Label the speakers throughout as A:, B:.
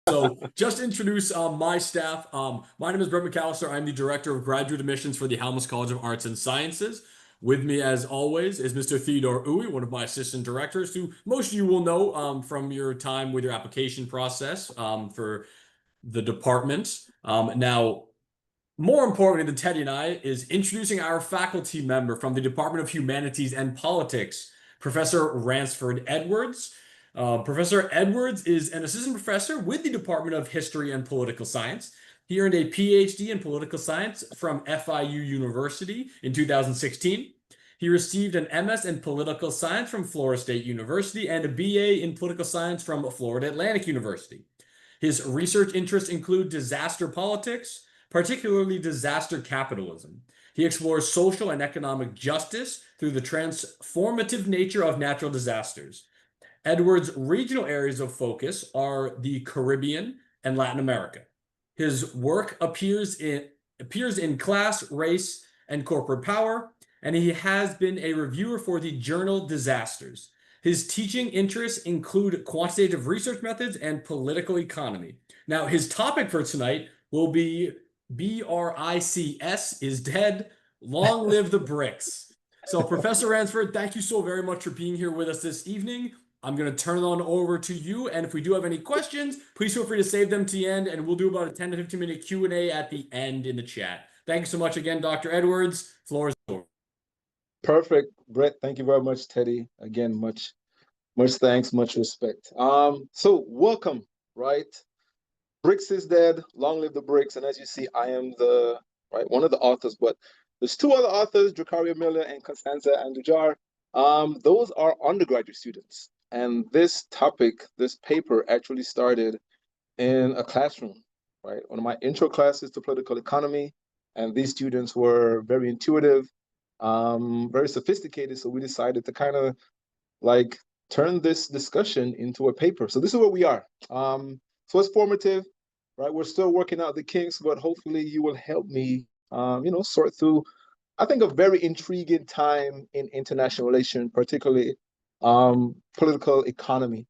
A: So just to introduce my staff, my name is Brett McAllister. I'm the Director of Graduate Admissions for the Halmos College of Arts and Sciences. With me, as always, is Mr. Theodore Uwe, one of my assistant directors, who most of you will know from your time with your application process for the department. Now, more importantly than Teddy and I is introducing our faculty member from the Department of Humanities and Politics, Professor Ransford Edwards. Professor Edwards is an assistant professor with the Department of History and Political Science. He earned a Ph.D. in political science from FIU University in 2016. He received an MS in political science from Florida State University and a BA in political science from Florida Atlantic University. His research interests include disaster politics, particularly disaster capitalism. He explores social and economic justice through the transformative nature of natural disasters. Edwards' regional areas of focus are the Caribbean and Latin America. His work appears in Class, Race, and Corporate Power, and he has been a reviewer for the journal Disasters. His teaching interests include quantitative research methods and political economy. Now, his topic for tonight will be BRICS is dead. Long live the BRICS. So, Professor Ransford, thank you so very much for being here with us this evening. I'm going to turn it on over to you, and if we do have any questions, please feel free to save them to the end, and we'll do about a 10 to 15 minute Q&A at the end in the chat. Thank you so much again, Dr. Edwards. Floor is yours.
B: Perfect, Brett. Thank you very much, Teddy. Again, much thanks, much respect. So welcome, right? BRICS is dead. Long live the BRICS. And as you see, I am one of the authors, but there's two other authors, Dracario Miller and Constanza Andujar. Those are undergraduate students. And this topic, this paper actually started in a classroom, right? One of my intro classes to political economy. And these students were very intuitive, very sophisticated. So we decided to kind of turn this discussion into a paper. So this is where we are. So it's formative, right? We're still working out the kinks, but hopefully you will help me, sort through, I think, a very intriguing time in international relations, particularly political economy.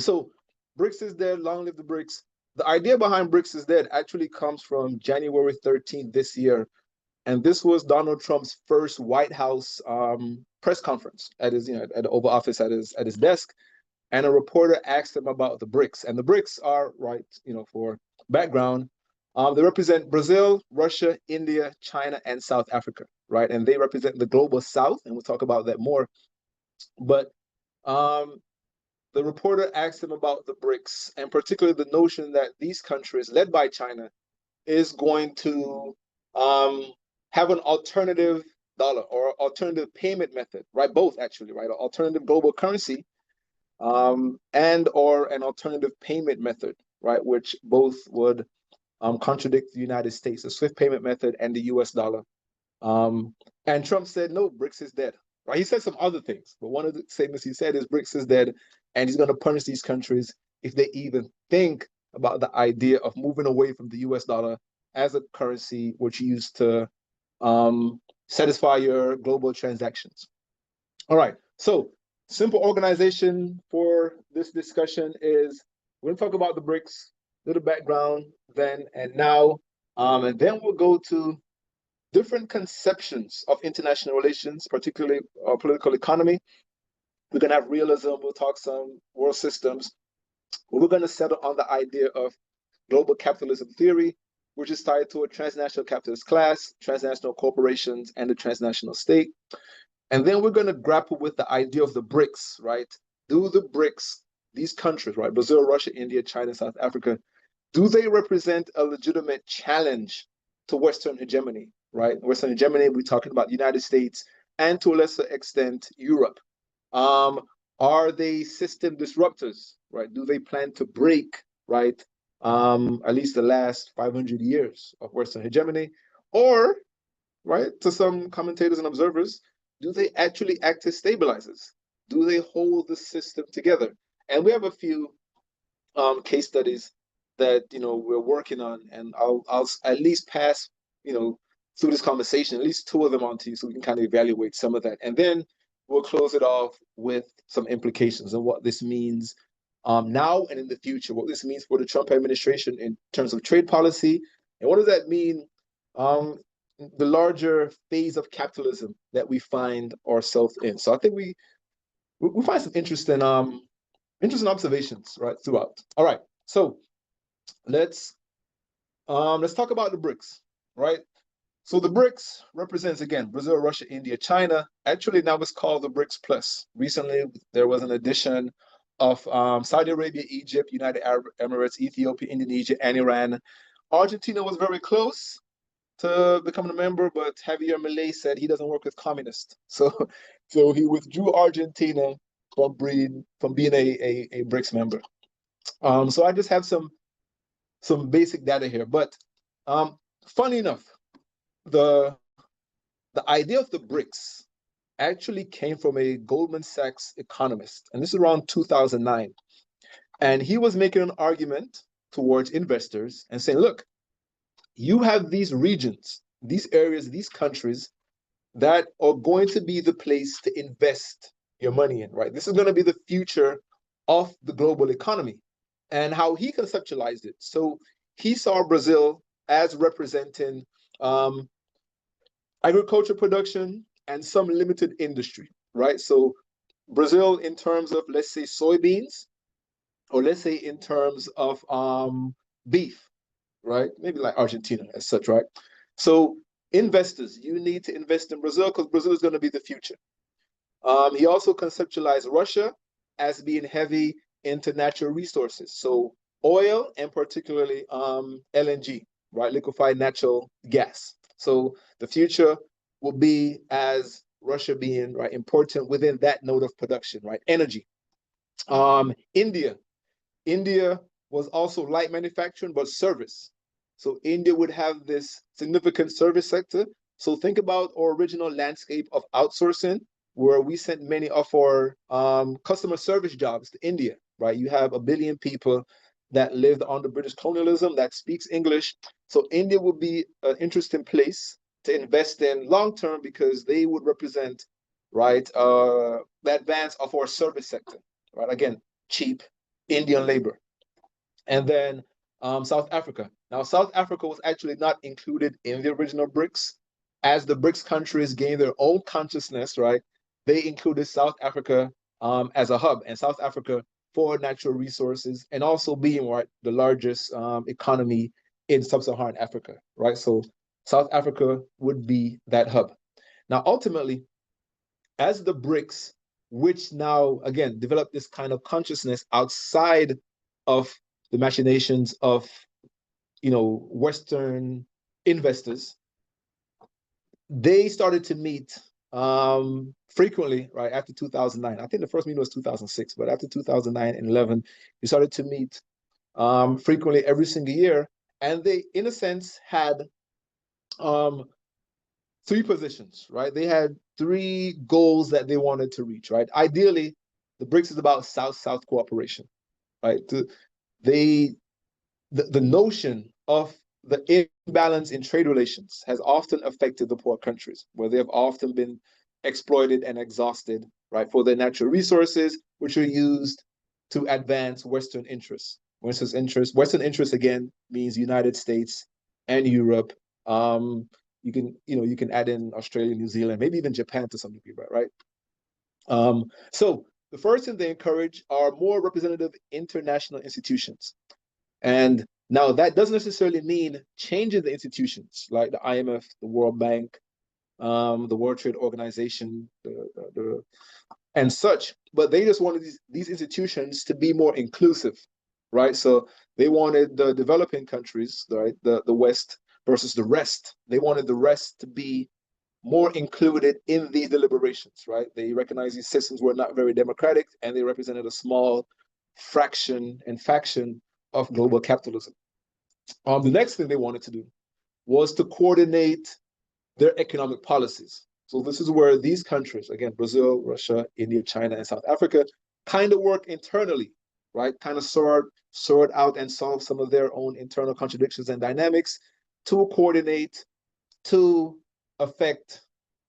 B: So BRICS is dead. Long live the BRICS. The idea behind BRICS is dead actually comes from January 13th this year. And this was Donald Trump's first White House press conference at his, at the Oval Office at his desk. And a reporter asked him about the BRICS. And the BRICS are, right, for background, they represent Brazil, Russia, India, China, and South Africa, right? And they represent the global South, and we'll talk about that more. But the reporter asked him about the BRICS, and particularly the notion that these countries, led by China, is going to have an alternative dollar or alternative payment method, right? Both actually, right? An alternative global currency and or an alternative payment method, right? Which both would contradict the United States, the SWIFT payment method and the US dollar. And Trump said, no, BRICS is dead, right? He said some other things, but one of the statements he said is BRICS is dead, and he's going to punish these countries if they even think about the idea of moving away from the US dollar as a currency which you use to satisfy your global transactions. All right, so simple organization for this discussion is we're going to talk about the BRICS, little background then and now, and then we'll go to different conceptions of international relations, particularly political economy. We're going to have realism, we'll talk some world systems. We're going to settle on the idea of global capitalism theory, which is tied to a transnational capitalist class, transnational corporations, and the transnational state. And then we're going to grapple with the idea of the BRICS, right? Do the BRICS, these countries, right? Brazil, Russia, India, China, South Africa, do they represent a legitimate challenge to Western hegemony, right? Western hegemony, we're talking about the United States and to a lesser extent, Europe. Are they system disruptors, right? Do they plan to break, right? At least the last 500 years of Western hegemony, or, right, to some commentators and observers, do they actually act as stabilizers? Do they hold the system together? And we have a few case studies that we're working on, and I'll at least pass through this conversation, at least two of them on to you, so we can kind of evaluate some of that, and then we'll close it off with some implications and what this means now and in the future, what this means for the Trump administration in terms of trade policy, and what does that mean the larger phase of capitalism that we find ourselves in. So I think we find some interesting observations right throughout. All right, so let's talk about the BRICS, right? So the BRICS represents, again, Brazil, Russia, India, China. Actually, now it's called the BRICS Plus. Recently, there was an addition of Saudi Arabia, Egypt, United Arab Emirates, Ethiopia, Indonesia, and Iran. Argentina was very close to becoming a member, but Javier Milei said he doesn't work with communists. So he withdrew Argentina from being a BRICS member. So I just have some basic data here. But funny enough, the idea of the BRICS actually came from a Goldman Sachs economist, and this is around 2009. And he was making an argument towards investors and saying, look, you have these regions, these areas, these countries that are going to be the place to invest your money in, right? This is going to be the future of the global economy. And how he conceptualized it. So he saw Brazil as representing agriculture production and some limited industry, right? So Brazil, in terms of, let's say, soybeans, or let's say in terms of beef, right? Maybe like Argentina as such, right? So investors, you need to invest in Brazil because Brazil is going to be the future. He also conceptualized Russia as being heavy into natural resources. So oil and particularly LNG, right? Liquefied natural gas. So the future will be as Russia being right important within that node of production, right? Energy. India was also light manufacturing, but service. So India would have this significant service sector. So think about our original landscape of outsourcing, where we sent many of our customer service jobs to India, right? You have 1 billion people that lived under British colonialism that speaks English. So India would be an interesting place to invest in long term because they would represent, right, the advance of our service sector, right? Again, cheap Indian labor. And then South Africa. Now, South Africa was actually not included in the original BRICS. As the BRICS countries gained their own consciousness, right, they included South Africa as a hub, and South Africa for natural resources, and also being right the largest economy in sub-Saharan Africa, right? So South Africa would be that hub. Now, ultimately, as the BRICS, which now again develop this kind of consciousness outside of the machinations of Western investors, they started to meet frequently, right, after 2009. I think the first meeting was 2006, but after 2009 and 11, we started to meet frequently every single year. And they, in a sense, had 3 positions, right? They had 3 goals that they wanted to reach, right? Ideally, the BRICS is about South-South cooperation, right? The notion of the imbalance in trade relations has often affected the poor countries, where they have often been exploited and exhausted, right, for their natural resources, which are used to advance Western interests. Western interests again means United States and Europe. You can add in Australia, New Zealand, maybe even Japan to some degree, right? So the first thing they encourage are more representative international institutions. And now that doesn't necessarily mean changing the institutions like the IMF, the World Bank, the World Trade Organization, and such, but they just wanted these institutions to be more inclusive, right? So they wanted the developing countries, right, the West versus the rest. They wanted the rest to be more included in these deliberations, right? They recognized these systems were not very democratic and they represented a small fraction and faction of global capitalism. The next thing they wanted to do was to coordinate their economic policies. So this is where these countries, again, Brazil, Russia, India, China, and South Africa, kind of work internally, right? Kind of sort out and solve some of their own internal contradictions and dynamics to coordinate, to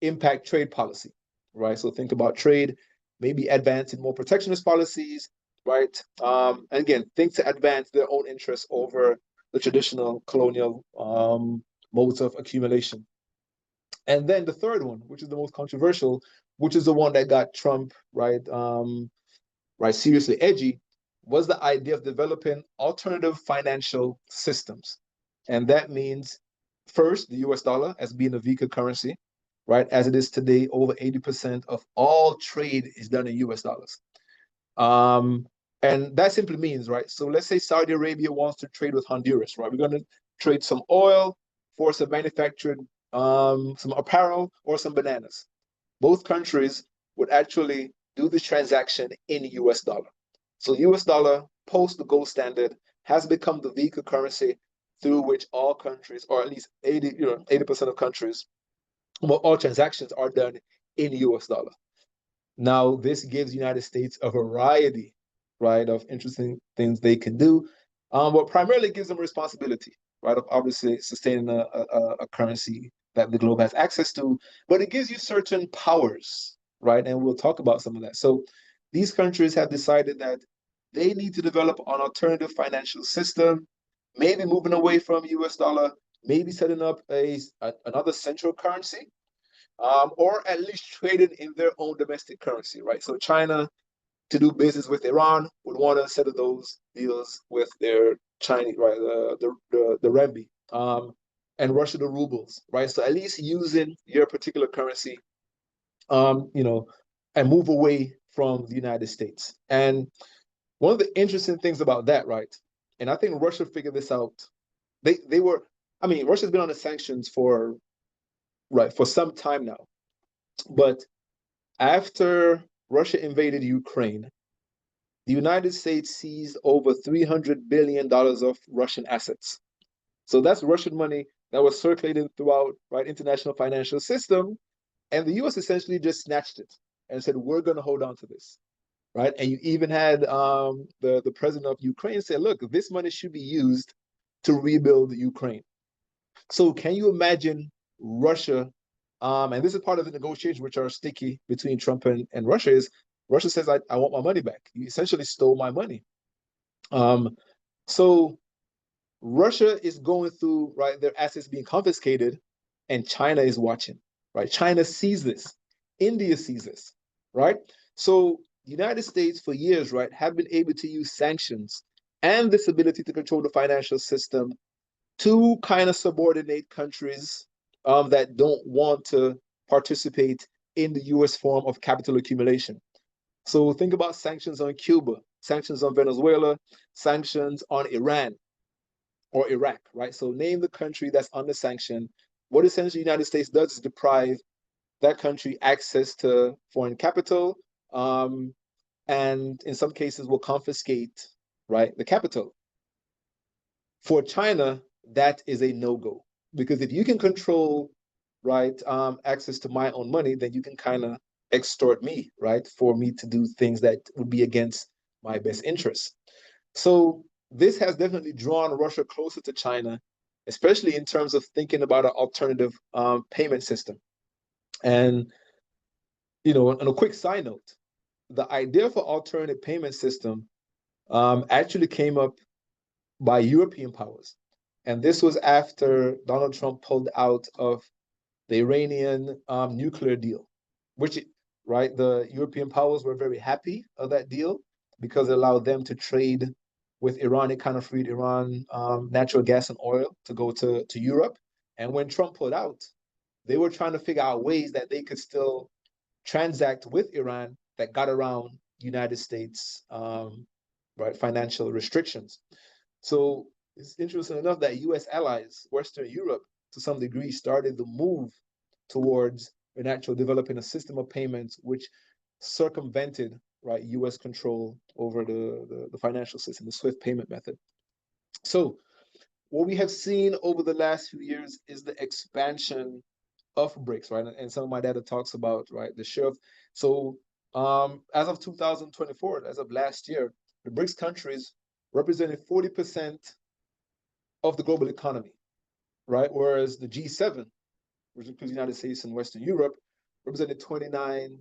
B: impact trade policy, right? So think about trade, maybe advancing more protectionist policies, right? And again, think to advance their own interests over the traditional colonial modes of accumulation. And then the third one, which is the most controversial, which is the one that got Trump right seriously edgy, was the idea of developing alternative financial systems. And that means first the US dollar as being a weaker currency, right? As it is today, over 80% of all trade is done in US dollars. Um, and that simply means, right? So let's say Saudi Arabia wants to trade with Honduras, right? We're going to trade some oil for some manufactured, some apparel or some bananas. Both countries would actually do this transaction in US dollar. So US dollar, post the gold standard, has become the vehicle currency through which all countries, or at least 80% of countries, well, all transactions are done in US dollar. Now, this gives the United States a variety, right, of interesting things they can do, but primarily gives them responsibility, right, of obviously sustaining a currency that the globe has access to, but it gives you certain powers, right, and we'll talk about some of that. So these countries have decided that they need to develop an alternative financial system, maybe moving away from US dollar, maybe setting up another central currency, or at least traded in their own domestic currency, right? So China, to do business with Iran, would want to settle those deals with their Chinese, right, the renminbi, and Russia the rubles, right? So at least using your particular currency, you know, and move away from the United States. And one of the interesting things about that, right, and I think Russia figured this out. They were, I mean, Russia's been on the sanctions for for some time now, but after Russia invaded Ukraine, the United States seized over $300 billion of Russian assets. So that's Russian money that was circulating throughout right international financial system, and the U.S. essentially just snatched it and said, "We're going to hold on to this." Right, and you even had the president of Ukraine say, "Look, this money should be used to rebuild Ukraine." So can you imagine Russia? And this is part of the negotiations which are sticky between Trump and Russia is Russia says, I want my money back. You essentially stole my money. So Russia is going through, right, their assets being confiscated, and China is watching, right? China sees this. India sees this, right? So the United States for years, right, have been able to use sanctions and this ability to control the financial system to kind of subordinate countries that don't want to participate in the US form of capital accumulation. So think about sanctions on Cuba, sanctions on Venezuela, sanctions on Iran or Iraq, right? So name the country that's under sanction. What essentially the United States does is deprive that country access to foreign capital, and in some cases will confiscate, right, the capital. For China, that is a no-go because if you can control, right, access to my own money, then you can kind of extort me, right, for me to do things that would be against my best interests. So this has definitely drawn Russia closer to China, especially in terms of thinking about an alternative payment system. And on a quick side note, the idea for alternative payment system actually came up by European powers. And this was after Donald Trump pulled out of the Iranian nuclear deal, which, right, the European powers were very happy of that deal because it allowed them to trade with Iran. It kind of freed Iran natural gas and oil to go to Europe. And when Trump pulled out, they were trying to figure out ways that they could still transact with Iran that got around United States right financial restrictions. So it's interesting enough that U.S. allies, Western Europe, to some degree, started the move towards an actual developing a system of payments which circumvented right U.S. control over the financial system, the SWIFT payment method. So what we have seen over the last few years is the expansion of BRICS, right? And some of my data talks about right the shift. So as of 2024, as of last year, the BRICS countries represented 40% of the global economy, right? Whereas the G7, which includes the United States and Western Europe, represented 29%,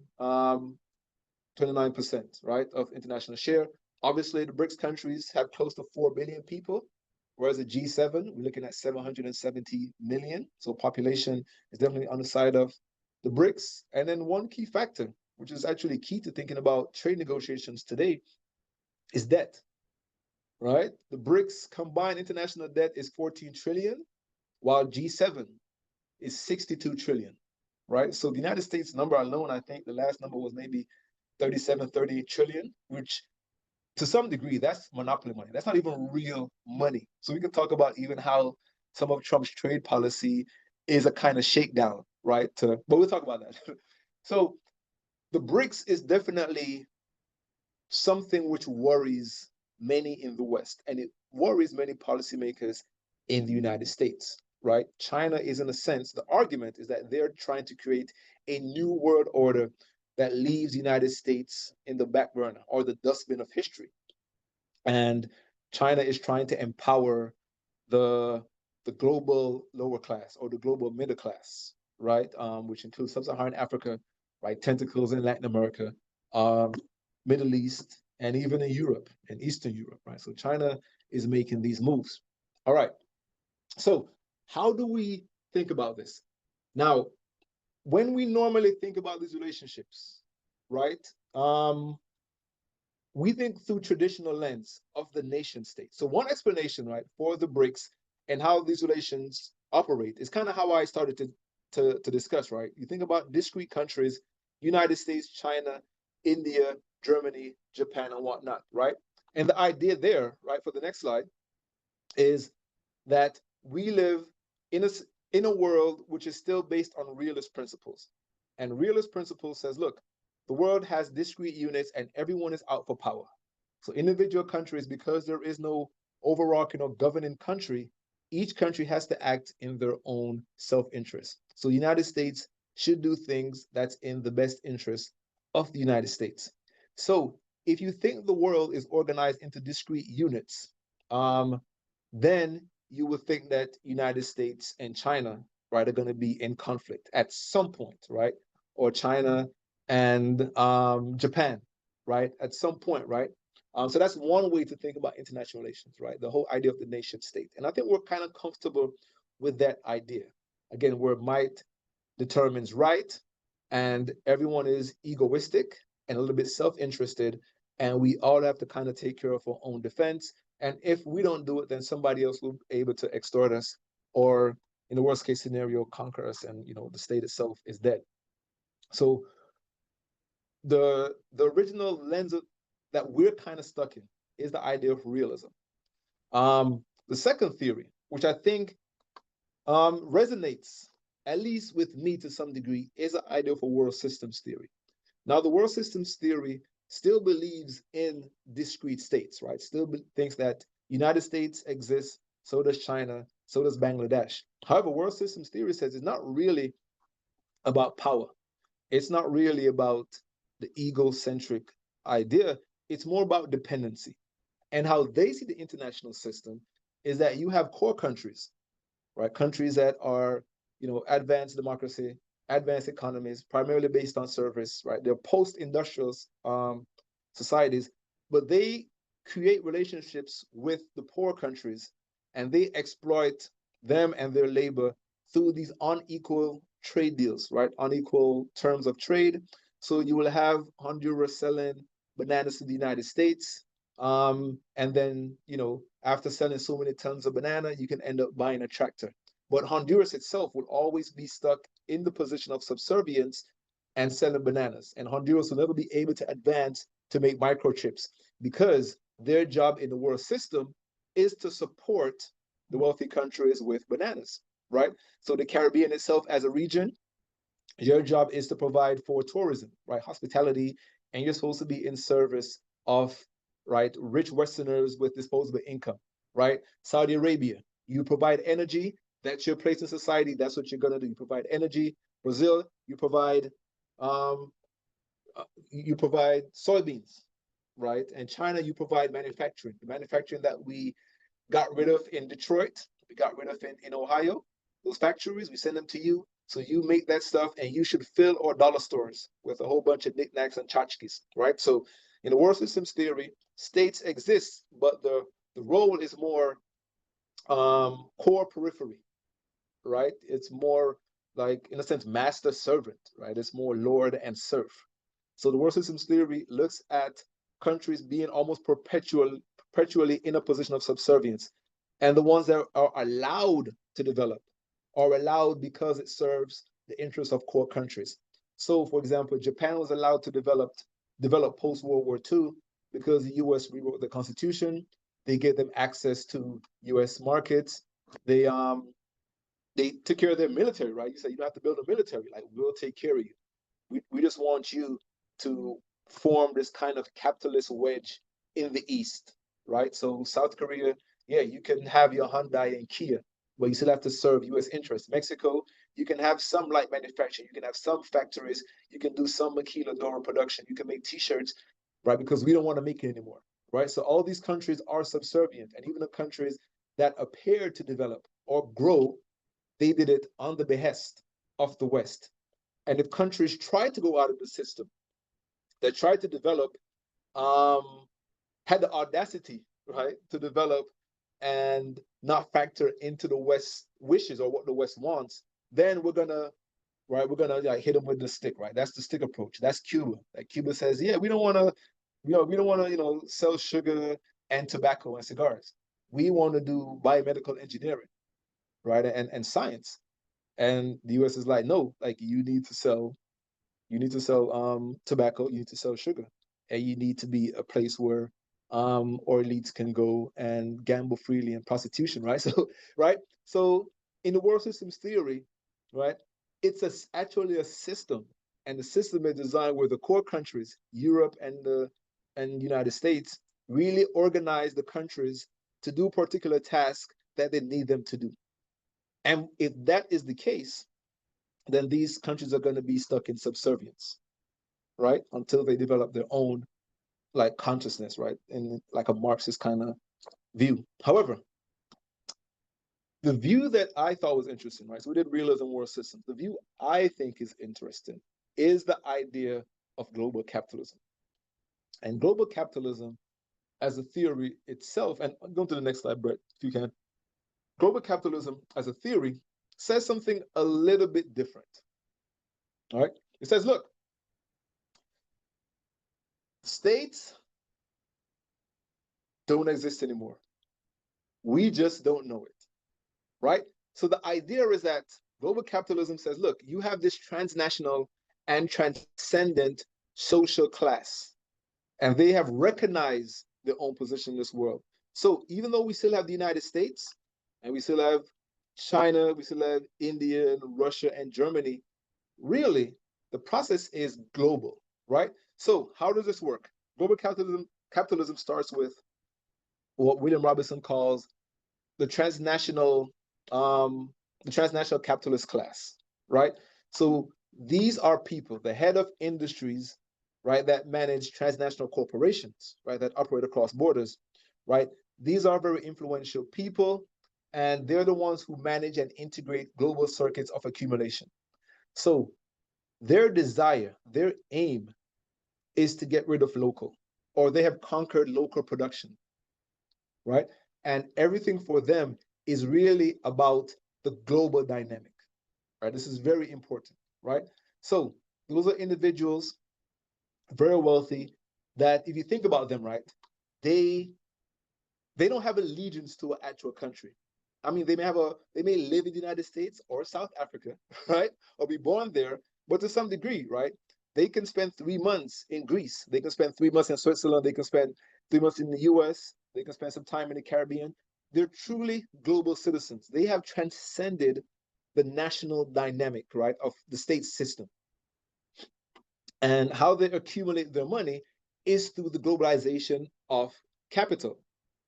B: right, of international share. Obviously, the BRICS countries have close to 4 billion people, whereas the G7, we're looking at 770 million. So population is definitely on the side of the BRICS. And then one key factor, which is actually key to thinking about trade negotiations today, is debt, right? The BRICS combined international debt is 14 trillion, while G7 is 62 trillion, right? So the United States number alone, I think the last number was maybe 37, 38 trillion, which to some degree, that's monopoly money. That's not even real money. So we can talk about even how some of Trump's trade policy is a kind of shakedown, right? But we'll talk about that. So the BRICS is definitely something which worries many in the West, and it worries many policymakers in the United States, right? China is, in a sense, the argument is that they're trying to create a new world order that leaves the United States in the back burner or the dustbin of history. And China is trying to empower the global lower class or the global middle class, right? Which includes sub-Saharan Africa, right? Tentacles in Latin America, Middle East, and even in Europe and Eastern Europe, right? So China is making these moves. All right. So how do we think about this? Now, when we normally think about these relationships, right? We think through traditional lens of the nation state. So one explanation, right, for the BRICS and how these relations operate is kind of how I started to discuss, right? You think about discrete countries, United States, China, India, Germany, Japan, and whatnot, right? And the idea there, right, for the next slide, is that we live in a world which is still based on realist principles. And realist principles says, look, the world has discrete units and everyone is out for power. So individual countries, because there is no overarching or governing country, each country has to act in their own self-interest. So the United States should do things that's in the best interest of the United States. So if you think the world is organized into discrete units, then you would think that United States and China, right, are going to be in conflict at some point, right? Or China and Japan, right, at some point, right? So that's one way to think about international relations, right? The whole idea of the nation state. And I think we're kind of comfortable with that idea. Again, where might determines right, and everyone is egoistic and a little bit self-interested, and we all have to kind of take care of our own defense. And if we don't do it, then somebody else will be able to extort us, or in the worst case scenario, conquer us, and the state itself is dead. So the original lens that we're kind of stuck in is the idea of realism. The second theory, which I think resonates, at least with me to some degree, is the idea of a world systems theory. Now, the world systems theory still believes in discrete states, right? Still thinks that United States exists, so does China, so does Bangladesh. However, world systems theory says it's not really about power. It's not really about the egocentric idea. It's more about dependency. And how they see the international system is that you have core countries, right? Countries that are, advanced democracy, advanced economies, primarily based on service, right? They're post-industrial societies, but they create relationships with the poor countries, and they exploit them and their labor through these unequal trade deals, right? Unequal terms of trade. So you will have Honduras selling bananas to the United States, and then after selling so many tons of banana, you can end up buying a tractor. But Honduras itself will always be stuck in the position of subservience and selling bananas. And Honduras will never be able to advance to make microchips because their job in the world system is to support the wealthy countries with bananas, right? So the Caribbean itself as a region, your job is to provide for tourism, right? Hospitality, and you're supposed to be in service of, right, rich Westerners with disposable income, right? Saudi Arabia, you provide energy, that's your place in society, that's what you're gonna do. You provide energy. Brazil, you provide soybeans, right? And China, you provide manufacturing. The manufacturing that we got rid of in Detroit, we got rid of in Ohio, those factories, we send them to you. So you make that stuff and you should fill our dollar stores with a whole bunch of knickknacks and tchotchkes, right? So In the world systems theory, states exist, but the role is more core periphery, right? It's more like, in a sense, master servant, right? It's more lord and serf. So the world systems theory looks at countries being almost perpetually in a position of subservience. And the ones that are allowed to develop are allowed because it serves the interests of core countries. So, for example, Japan was allowed to develop post-World War II because the US rewrote the Constitution. They gave them access to US markets. They took care of their military, right? You say you don't have to build a military, like we'll take care of you. We just want you to form this kind of capitalist wedge in the East, right? So South Korea, yeah, you can have your Hyundai and Kia, but you still have to serve US interests. Mexico, you can have some light manufacturing, you can have some factories, you can do some maquiladora production, you can make t-shirts, right? Because we don't want to make it anymore, right? So all these countries are subservient, and even the countries that appear to develop or grow, they did it on the behest of the West. And if countries try to go out of the system, that tried to develop, um, had the audacity, right, to develop and not factor into the West wishes or what the West wants, then we're gonna like hit them with the stick, right? That's the stick approach. That's Cuba. Like Cuba says, yeah, we don't want to, we don't want to, sell sugar and tobacco and cigars. We want to do biomedical engineering, right, and science. And the U.S. is like, no, like you need to sell tobacco, you need to sell sugar, and you need to be a place where or elites can go and gamble freely in prostitution, right? So right, so in the world systems theory, right, actually a system, and the system is designed where the core countries, Europe and United States, really organize the countries to do particular tasks that they need them to do. And if that is the case, then these countries are going to be stuck in subservience, right? Until they develop their own like consciousness, right? In like a Marxist kind of view. However, the view that I thought was interesting, right? So we did realism world systems. The view I think is interesting is the idea of global capitalism. And global capitalism as a theory itself, and go to the next slide, Brett, if you can. Global capitalism as a theory says something a little bit different. All right. It says, look, states don't exist anymore. We just don't know it, right? So the idea is that global capitalism says, look, you have this transnational and transcendent social class, and they have recognized their own position in this world. So even though we still have the United States, and we still have China, we still have India, and Russia, and Germany, really, the process is global, right? So how does this work? Global capitalism starts with what William Robinson calls the transnational the transnational capitalist class, right? So these are people, the head of industries, right, that manage transnational corporations, right, that operate across borders, right? These are very influential people, and they're the ones who manage and integrate global circuits of accumulation. So their desire, their aim is to get rid of local, or they have conquered local production, right? And everything for them is really about the global dynamic, right? This is very important, right? So those are individuals, very wealthy, that if you think about them, right, they they don't have allegiance to an actual country. I mean, they may live in the United States or South Africa, right, or be born there, but to some degree, right, they can spend 3 months in Greece, they can spend 3 months in Switzerland, they can spend 3 months in the U.S., they can spend some time in the Caribbean. They're truly global citizens. They have transcended the national dynamic, right, of the state system. And how they accumulate their money is through the globalization of capital,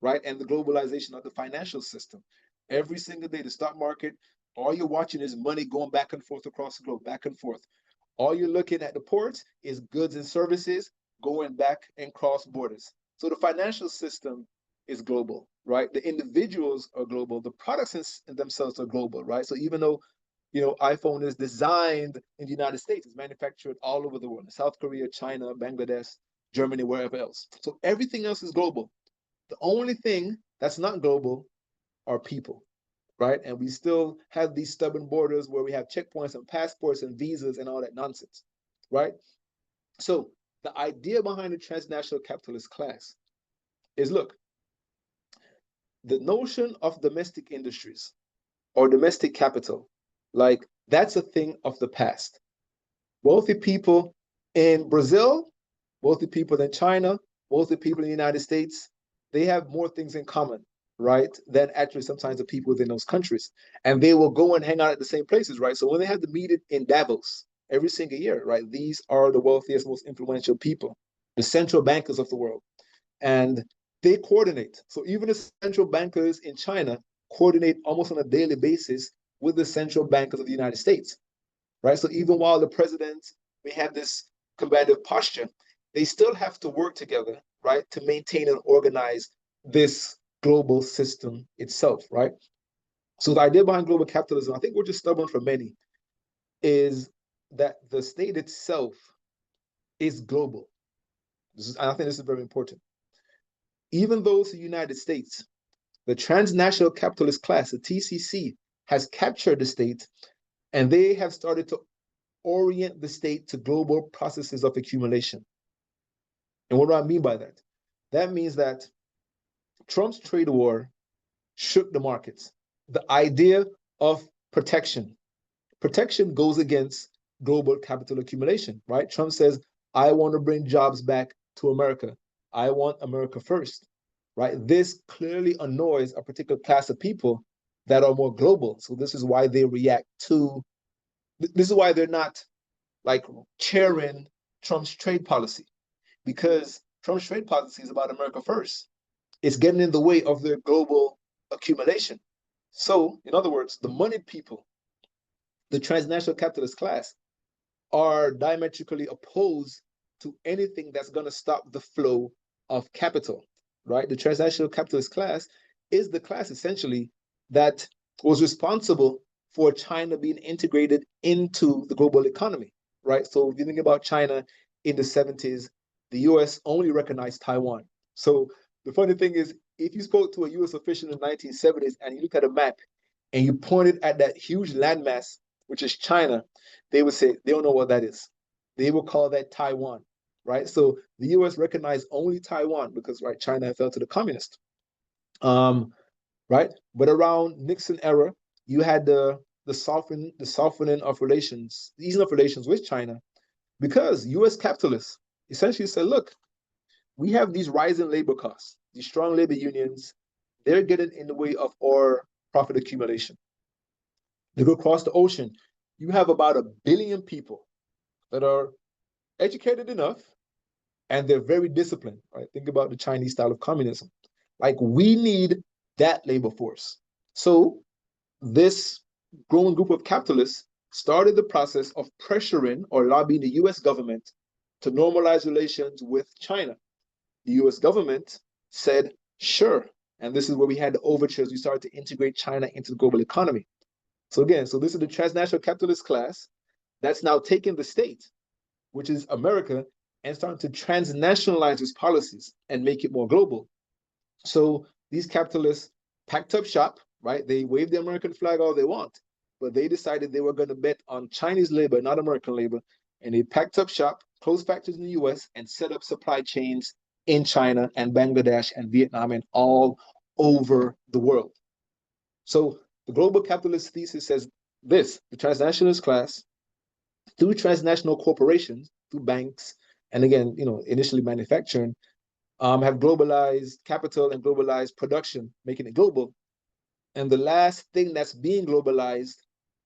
B: right? And the globalization of the financial system. Every single day, the stock market, all you're watching is money going back and forth across the globe, back and forth. All you're looking at the ports is goods and services going back and cross borders. So the financial system is global, right? The individuals are global. The products in themselves are global, right? So even though iPhone is designed in the United States, it's manufactured all over the world, in South Korea, China, Bangladesh, Germany, wherever else. So everything else is global. The only thing that's not global are people, right? And we still have these stubborn borders where we have checkpoints and passports and visas and all that nonsense, right? So the idea behind the transnational capitalist class is, look, the notion of domestic industries or domestic capital, like that's a thing of the past. Wealthy people in Brazil, wealthy people in China, wealthy people in the United States, they have more things in common, right, than actually sometimes the people within those countries. And they will go and hang out at the same places, right? So when they have the meeting in Davos every single year, right, these are the wealthiest, most influential people, the central bankers of the world. And they coordinate. So even the central bankers in China coordinate almost on a daily basis with the central bankers of the United States, right? So even while the presidents may have this combative posture, they still have to work together, right, to maintain and organize this global system itself, right? So the idea behind global capitalism, I think we're just stubborn for many, is that the state itself is global. I think this is very important. Even though the United States, the transnational capitalist class, the TCC, has captured the state, and they have started to orient the state to global processes of accumulation. And what do I mean by that? That means that Trump's trade war shook the markets. The idea of protection. Protection goes against global capital accumulation, right? Trump says, I want to bring jobs back to America. I want America first, right? This clearly annoys a particular class of people that are more global. So this is why they react to, this is why they're not like cheering Trump's trade policy, because Trump's trade policy is about America first. It's getting in the way of their global accumulation. So, in other words, the moneyed people, the transnational capitalist class, are diametrically opposed to anything that's going to stop the flow of capital, right? The transnational capitalist class is the class essentially that was responsible for China being integrated into the global economy, right? So if you think about China in the 70s, the US only recognized Taiwan. So the funny thing is, if you spoke to a US official in the 1970s and you look at a map and you pointed at that huge landmass, which is China, they would say they don't know what that is. They will call that Taiwan, right? So the US recognized only Taiwan because, right, China fell to the communists. Right? But around Nixon era, you had the softening of relations, the easing of relations with China, because U.S. capitalists essentially said, look, we have these rising labor costs, these strong labor unions, they're getting in the way of our profit accumulation. They go across the ocean. You have about 1 billion people that are educated enough and they're very disciplined, right? Think about the Chinese style of communism. Like we need that labor force. So this growing group of capitalists started the process of pressuring or lobbying the US government to normalize relations with China. The US government said, sure. And this is where we had the overtures. We started to integrate China into the global economy. So again, so this is the transnational capitalist class that's now taking the state, which is America, and starting to transnationalize its policies and make it more global. So these capitalists packed up shop, right? They wave the American flag all they want, but they decided they were going to bet on Chinese labor, not American labor. And they packed up shop, closed factories in the US, and set up supply chains in China and Bangladesh and Vietnam and all over the world. So the global capitalist thesis says this: the transnationalist class, through transnational corporations, through banks, and again, initially manufacturing, have globalized capital and globalized production, making it global. And the last thing that's being globalized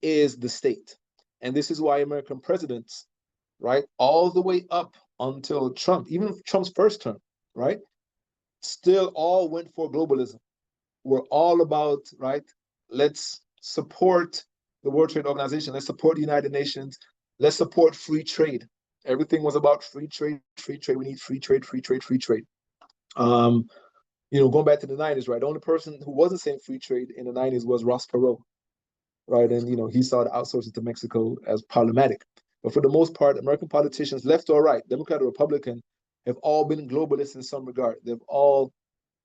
B: is the state. And this is why American presidents, right, all the way up until Trump, even Trump's first term, right, still all went for globalism. We're all about, right, let's support the World Trade Organization, let's support the United Nations, let's support free trade. Everything was about free trade, free trade. We need free trade, free trade, free trade. Going back to the 90s, right? The only person who wasn't saying free trade in the 90s was Ross Perot, right? And, he saw the outsourcing to Mexico as problematic. But for the most part, American politicians, left or right, Democrat or Republican, have all been globalists in some regard. They've all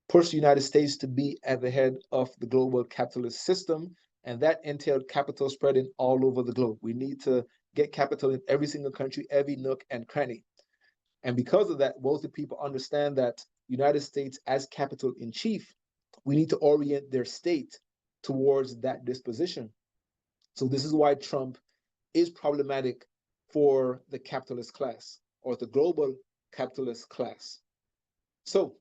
B: pushed the United States to be at the head of the global capitalist system, and that entailed capital spreading all over the globe. We need to get capital in every single country, every nook and cranny. And because of that, wealthy people understand that United States as capital in chief, we need to orient their state towards that disposition. So this is why Trump is problematic for the capitalist class or the global capitalist class. So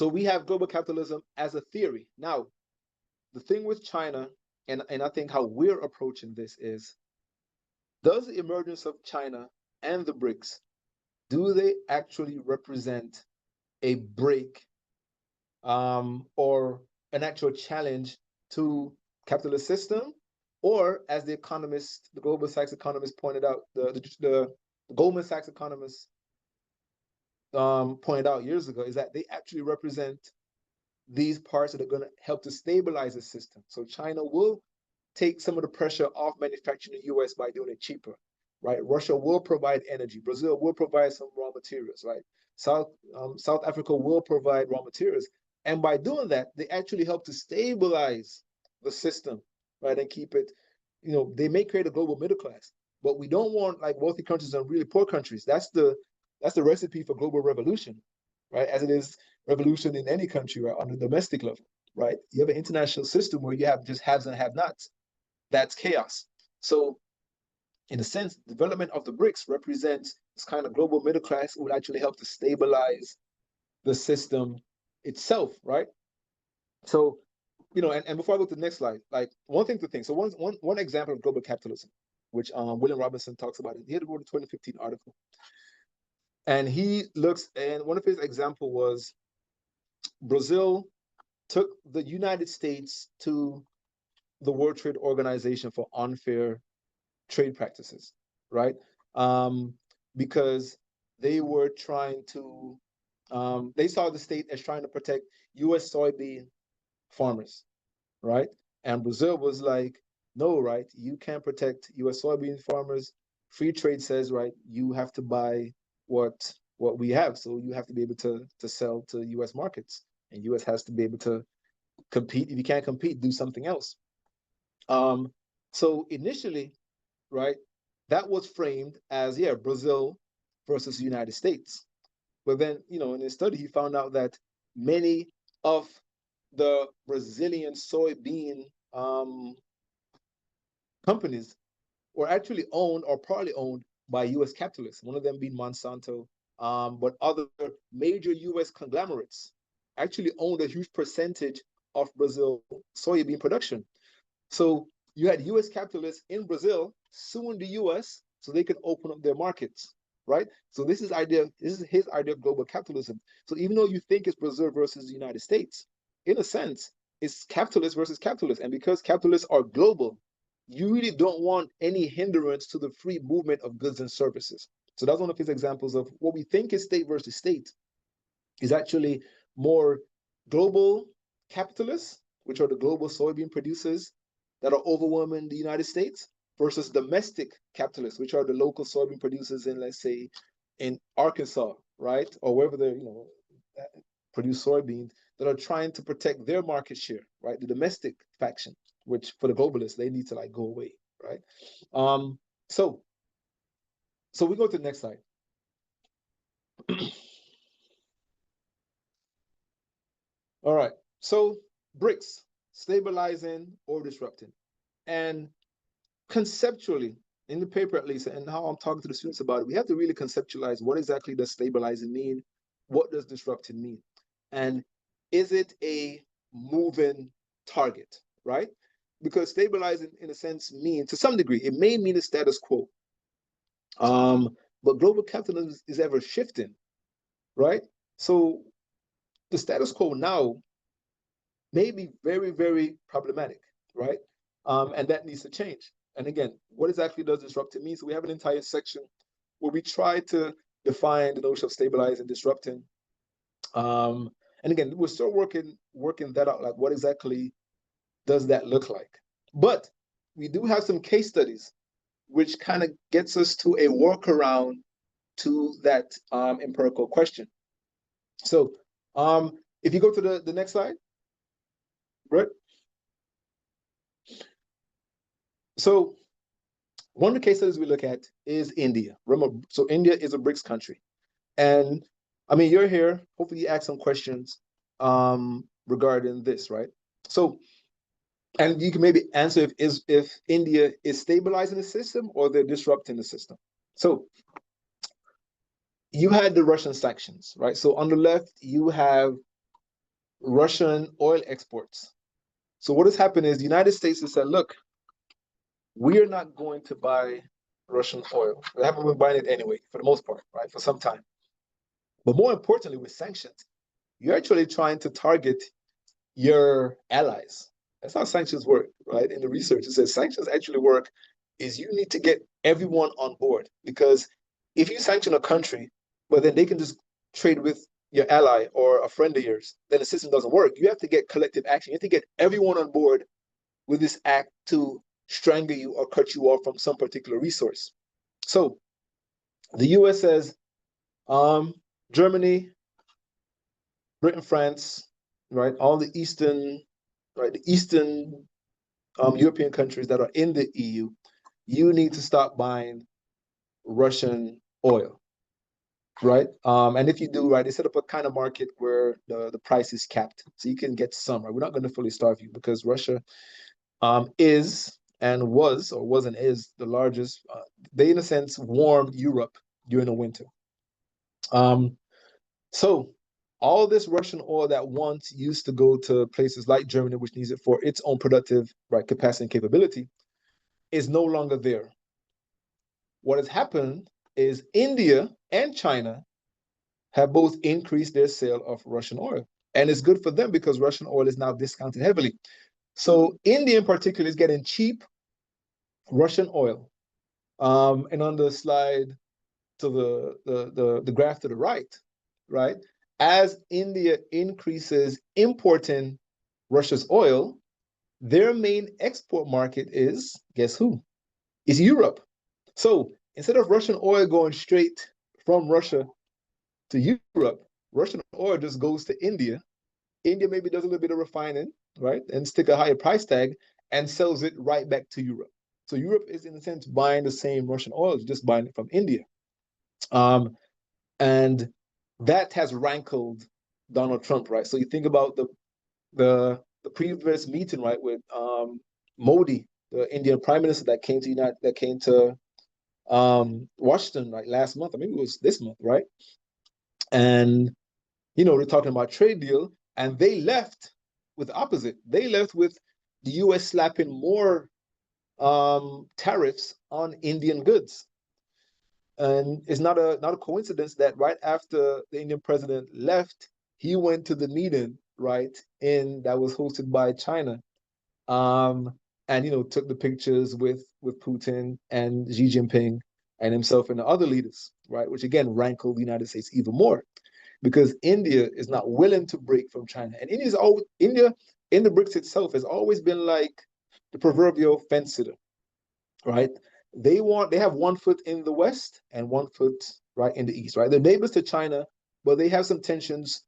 B: we have global capitalism as a theory. Now, the thing with China, and I think how we're approaching this is, does the emergence of China and the BRICS, do they actually represent a break or an actual challenge to capitalist system? Or as the economist, the Goldman Sachs economist pointed out, the Goldman Sachs economist pointed out years ago, is that they actually represent these parts that are going to help to stabilize the system. So China will take some of the pressure off manufacturing in the US by doing it cheaper, right? Russia will provide energy. Brazil will provide some raw materials, right? South Africa will provide raw materials. And by doing that, they actually help to stabilize the system, right? And keep it, they may create a global middle class, but we don't want like wealthy countries and really poor countries. That's the recipe for global revolution, right? As it is revolution in any country, right? On the domestic level, right? You have an international system where you have just haves and have-nots. That's chaos. So in a sense, development of the BRICS represents this kind of global middle class. It would actually help to stabilize the system itself, right? So, and before I go to the next slide, like one thing to think. So one example of global capitalism, which William Robinson talks about it. He had wrote a 2015 article. And he looks, and one of his example was Brazil took the United States to the World Trade Organization for unfair trade practices, right? Because they were trying to, they saw the state as trying to protect U.S. soybean farmers, right? And Brazil was like, no, right? You can't protect U.S. soybean farmers. Free trade says, right, you have to buy what we have. So you have to be able to sell to U.S. markets, and U.S. has to be able to compete. If you can't compete, do something else. So initially, right, that was framed as, yeah, Brazil versus the United States. But then, in his study, he found out that many of the Brazilian soybean companies were actually owned or partly owned by U.S. capitalists, one of them being Monsanto, but other major U.S. conglomerates actually owned a huge percentage of Brazil soybean production. So you had U.S. capitalists in Brazil suing the U.S. so they could open up their markets, right? So this is his idea of global capitalism. So even though you think it's Brazil versus the United States, in a sense, it's capitalist versus capitalist. And because capitalists are global, you really don't want any hindrance to the free movement of goods and services. So that's one of his examples of what we think is state versus state is actually more global capitalists, which are the global soybean producers that are overwhelming the United States, versus domestic capitalists, which are the local soybean producers in, let's say, in Arkansas, right? Or wherever they, produce soybeans that are trying to protect their market share, right? The domestic faction, which for the globalists, they need to like go away, right? So we go to the next slide. All right. So BRICS, stabilizing or disrupting. And conceptually, in the paper at least, and how I'm talking to the students about it, we have to really conceptualize what exactly does stabilizing mean? What does disrupting mean? And is it a moving target, right? Because stabilizing, in a sense, means, to some degree, it may mean the status quo. But global capitalism is ever shifting, right? So the status quo now may be very, very problematic, right? And that needs to change. And again, what exactly does disrupting mean? So we have an entire section where we try to define the notion of stabilizing and disrupting. And again, we're still working that out, like what exactly does that look like? But we do have some case studies which kind of gets us to a workaround to that empirical question. So if you go to the next slide, Brett. So one of the case studies we look at is India. Remember, so India is a BRICS country. And I mean, you're here. Hopefully you ask some questions regarding this, right? So, and you can maybe answer if India is stabilizing the system or they're disrupting the system. So you had the Russian sanctions, right? So on the left, you have Russian oil exports. So what has happened is the United States has said, look, we are not going to buy Russian oil. We haven't been buying it anyway, for the most part, right, for some time. But more importantly, with sanctions, you're actually trying to target your allies. That's how sanctions work, right? In the research, it says sanctions actually work is you need to get everyone on board, because if you sanction a country, but then they can just trade with your ally or a friend of yours, then the system doesn't work. You have to get collective action. You have to get everyone on board with this act to strangle you or cut you off from some particular resource. So the US says, Germany, Britain, France, right, all the Eastern, right, the Eastern European countries that are in the EU, you need to stop buying Russian oil, right? And if you do, right, they set up a kind of market where the price is capped, so you can get some, right? We're not going to fully starve you because Russia is and was or wasn't is the largest. They in a sense warmed Europe during the winter. So all this Russian oil that once used to go to places like Germany, which needs it for its own productive right capacity and capability, is no longer there. What has happened is India and China have both increased their sale of Russian oil. And it's good for them because Russian oil is now discounted heavily. So India in particular is getting cheap Russian oil. And on the slide to the graph to the right, as India increases importing Russia's oil, their main export market is, guess who? Is Europe. So instead of Russian oil going straight from Russia to Europe, Russian oil just goes to India. India maybe does a little bit of refining, right, and stick a higher price tag and sells it right back to Europe. So Europe is, in a sense, buying the same Russian oil, just buying it from India. And that has rankled Donald Trump, right? So you think about the previous meeting, right, with Modi, the Indian Prime Minister that came to Washington, right, last month, or maybe it was this month, right? And they're talking about trade deal, and they left with the opposite. They left with the U.S. slapping more tariffs on Indian goods. And it's not a coincidence that right after the Indian president left, he went to the meeting, right, that was hosted by China, and took the pictures with Putin and Xi Jinping and himself and the other leaders, right, which again rankled the United States even more, because India is not willing to break from China, and India in the BRICS itself has always been like the proverbial fence sitter, right? They have one foot in the West and one foot right in the East, right? They're neighbors to China, but they have some tensions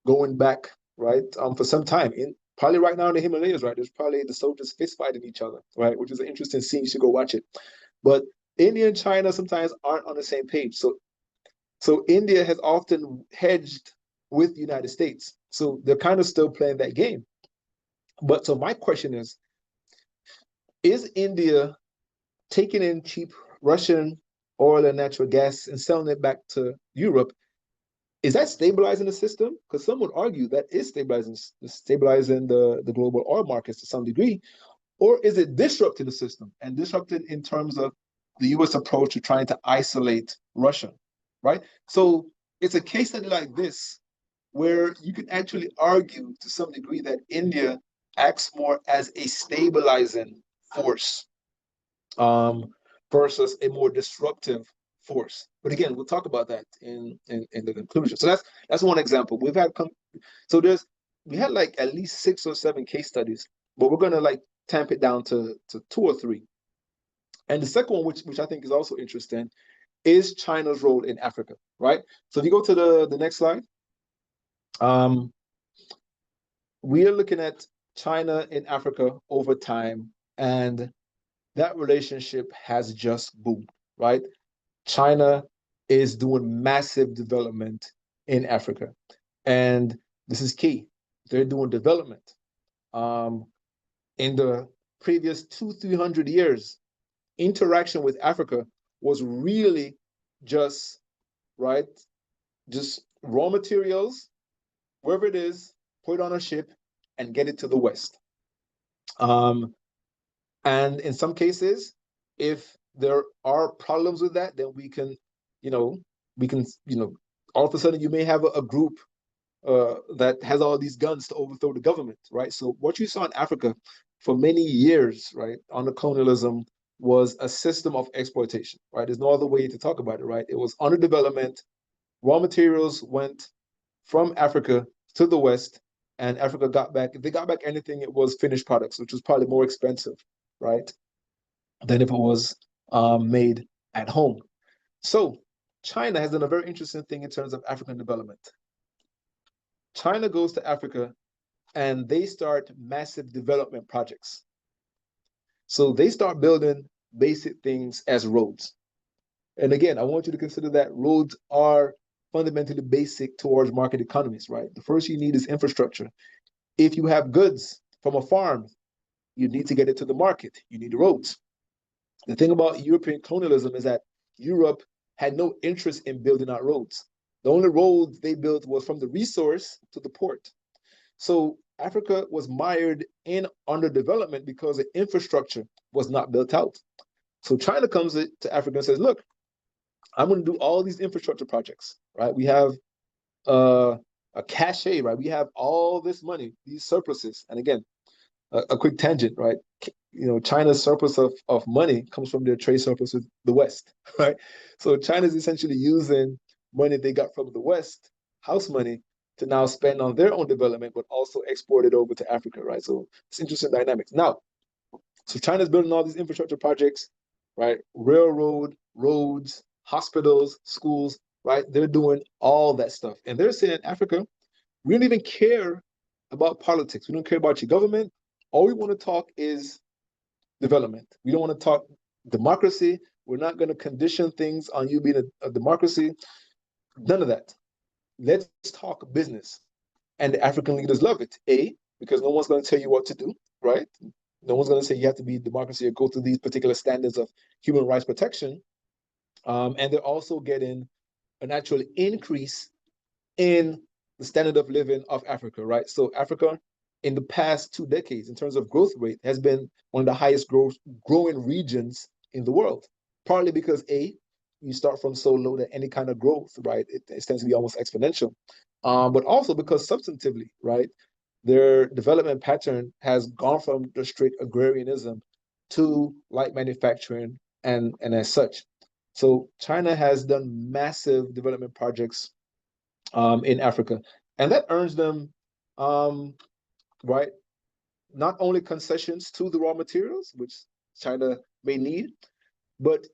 B: going back, right, for some time. Probably right now in the Himalayas, right? There's probably the soldiers fist fighting each other, right? Which is an interesting scene. You should go watch it. But India and China sometimes aren't on the same page. So India has often hedged with the United States. So they're kind of still playing that game. But so my question is India taking in cheap Russian oil and natural gas and selling it back to Europe? Is that stabilizing the system? Because some would argue that is stabilizing the global oil markets to some degree. Or is it disrupting the system and disrupting in terms of the US approach to trying to isolate Russia, right? So it's a case study like this where you can actually argue to some degree that India acts more as a stabilizing force versus a more disruptive force. But again, we'll talk about that in the conclusion. So that's one example. We had like at least 6 or 7 case studies, but we're gonna like tamp it down to 2 or 3. And the second one, which I think is also interesting, is China's role in Africa, right? So if you go to the next slide, we are looking at China in Africa over time, and that relationship has just boomed, right? China is doing massive development in Africa. And this is key. They're doing development. In the previous 300 years, interaction with Africa was really just, right, just raw materials, wherever it is, put it on a ship and get it to the West. And in some cases, if there are problems with that, then we can, you know, all of a sudden you may have a group that has all these guns to overthrow the government, right? So what you saw in Africa for many years, right, under colonialism was a system of exploitation, right? There's no other way to talk about it, right? It was underdevelopment. Raw materials went from Africa to the West, and Africa got back, if they got back anything, it was finished products, which was probably more expensive, right, than if it was made at home. So China has done a very interesting thing in terms of African development. China goes to Africa and they start massive development projects. So they start building basic things as roads. And again, I want you to consider that roads are fundamentally basic towards market economies, right? The first you need is infrastructure. If you have goods from a farm, you need to get it to the market. You need roads. The thing about European colonialism is that Europe had no interest in building out roads. The only roads they built was from the resource to the port. So Africa was mired in underdevelopment because the infrastructure was not built out. So China comes to Africa and says, look, I'm going to do all these infrastructure projects, right? We have a cachet, right? We have all this money, these surpluses. And again, a quick tangent, right? China's surplus of money comes from their trade surplus with the West, right? So China's essentially using money they got from the West, house money, to now spend on their own development, but also export it over to Africa, right? So it's interesting dynamics. Now, so China's building all these infrastructure projects, right? Railroad, roads, hospitals, schools, right? They're doing all that stuff. And they're saying, Africa, we don't even care about politics. We don't care about your government. All we want to talk is development. We don't want to talk democracy. We're not going to condition things on you being a democracy. None of that. Let's talk business. And the African leaders love it. A, because no one's going to tell you what to do, right? No one's going to say you have to be democracy or go through these particular standards of human rights protection. And they're also getting an actual increase in the standard of living of Africa, right? So Africa, in the past 2 decades, in terms of growth rate, has been one of the highest growing regions in the world. Partly because A, you start from so low that any kind of growth, right, it tends to be almost exponential. But also because substantively, right, their development pattern has gone from the strict agrarianism to light manufacturing and as such. So China has done massive development projects in Africa, and that earns them, right, not only concessions to the raw materials, which China may need, but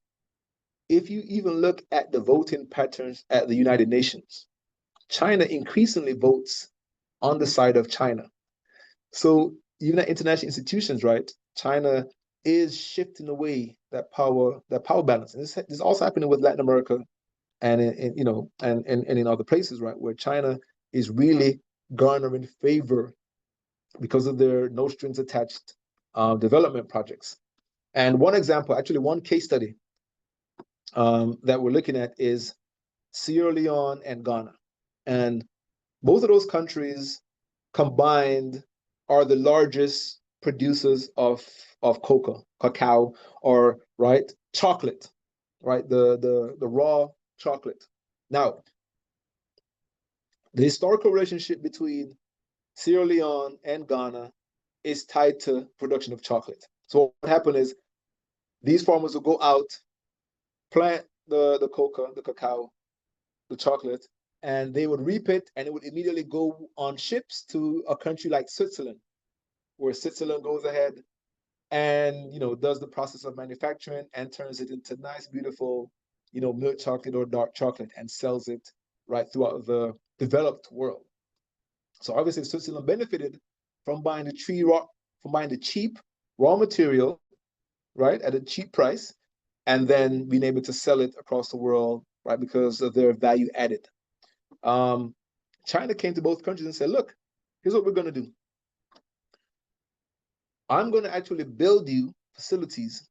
B: if you even look at the voting patterns at the United Nations, China increasingly votes on the side of China. So even at international institutions, right, China is shifting away that power balance. And this is also happening with Latin America and in other places, right, where China is really garnering favor because of their no strings attached development projects. And one example, actually one case study that we're looking at is Sierra Leone and Ghana. And both of those countries combined are the largest producers of cacao, or right, chocolate, right, the raw chocolate. Now, the historical relationship between Sierra Leone and Ghana is tied to production of chocolate. So what happened is these farmers will go out, plant the coca, the cacao, the chocolate, and they would reap it, and it would immediately go on ships to a country like Switzerland, where Switzerland goes ahead and does the process of manufacturing and turns it into nice, beautiful milk chocolate or dark chocolate and sells it right throughout the developed world. So obviously Switzerland benefited from buying the cheap raw material, right, at a cheap price, and then being able to sell it across the world, right, because of their value added. Um, China came to both countries and said, look, here's what we're going to do. I'm going to actually build you facilities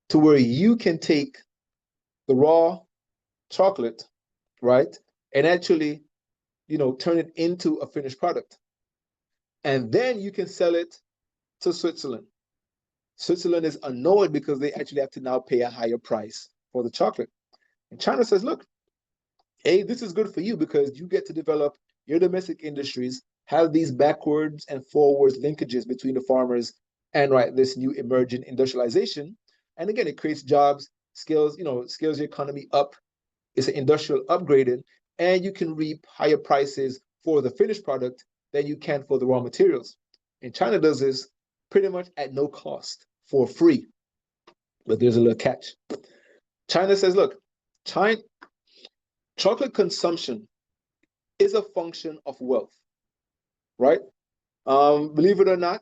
B: to where you can take the raw chocolate, right, and actually, turn it into a finished product. And then you can sell it to Switzerland. Switzerland is annoyed because they actually have to now pay a higher price for the chocolate. And China says, look, hey, this is good for you because you get to develop your domestic industries, have these backwards and forwards linkages between the farmers and right this new emerging industrialization. And again, it creates jobs, scales your economy up. It's an industrial upgrading, and you can reap higher prices for the finished product than you can for the raw materials. And China does this pretty much at no cost, for free. But there's a little catch. China says, look, chocolate consumption is a function of wealth, right? Believe it or not,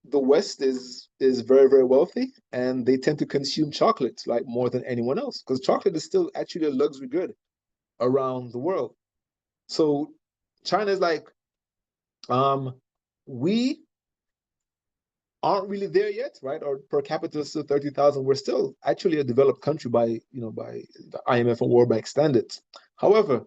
B: the West is very, very wealthy, and they tend to consume chocolate like more than anyone else because chocolate is still actually a luxury good around the world. So China is like, we aren't really there yet, right? Our per capita is still 30,000. We're still actually a developed country by the IMF and World Bank standards. However,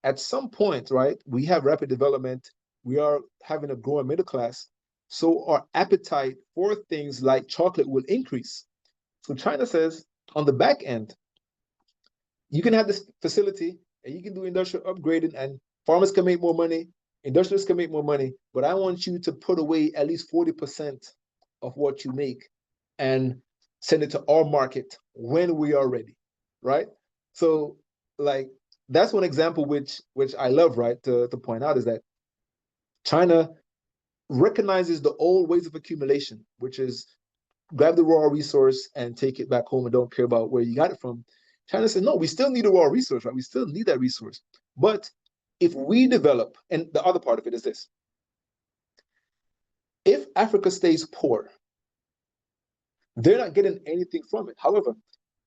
B: at some point, right, we have rapid development. We are having a growing middle class. So our appetite for things like chocolate will increase. So China says on the back end, you can have this facility and you can do industrial upgrading and farmers can make more money, industrialists can make more money, but I want you to put away at least 40% of what you make and send it to our market when we are ready, right? So like that's one example which I love, right, to point out is that China recognizes the old ways of accumulation, which is grab the raw resource and take it back home and don't care about where you got it from. China said, no, we still need a raw resource, right? We still need that resource. But if we develop, and the other part of it is this, if Africa stays poor, they're not getting anything from it. However,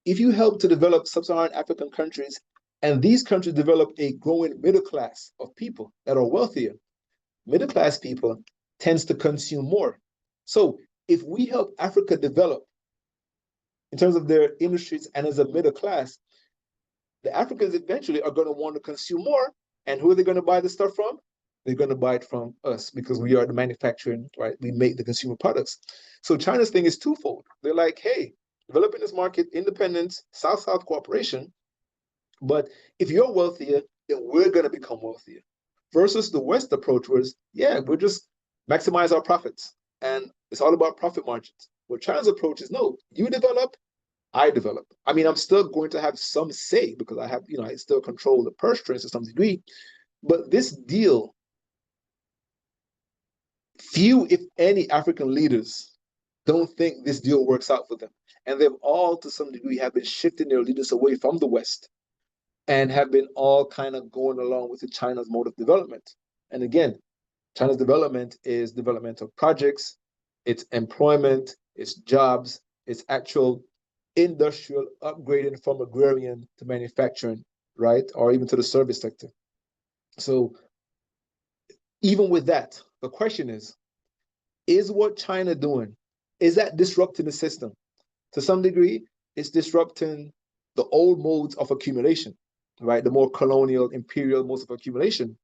B: if you help to develop sub-Saharan African countries and these countries develop a growing middle class of people that are wealthier, middle class people tends to consume more. So if we help Africa develop in terms of their industries and as a middle class, the Africans eventually are going to want to consume more. And who are they going to buy the stuff from? They're going to buy it from us because we are the manufacturing, right? We make the consumer products. So China's thing is twofold. They're like, hey, developing this market, independence, South-South cooperation. But if you're wealthier, then we're going to become wealthier. Versus the West approach was, yeah, we'll just maximize our profits. And it's all about profit margins. Well, China's approach is, no, you develop, I develop. I mean, I'm still going to have some say because I have, I still control the purse strings to some degree. But this deal, few, if any, African leaders don't think this deal works out for them. And they've all, to some degree, have been shifting their leaders away from the West and have been all kind of going along with China's mode of development. And again, China's development is development of projects, it's employment, it's jobs, it's actual industrial upgrading from agrarian to manufacturing, right? Or even to the service sector. So even with that, the question is what China doing? Is that disrupting the system? To some degree, it's disrupting the old modes of accumulation, right? The more colonial, imperial modes of accumulation.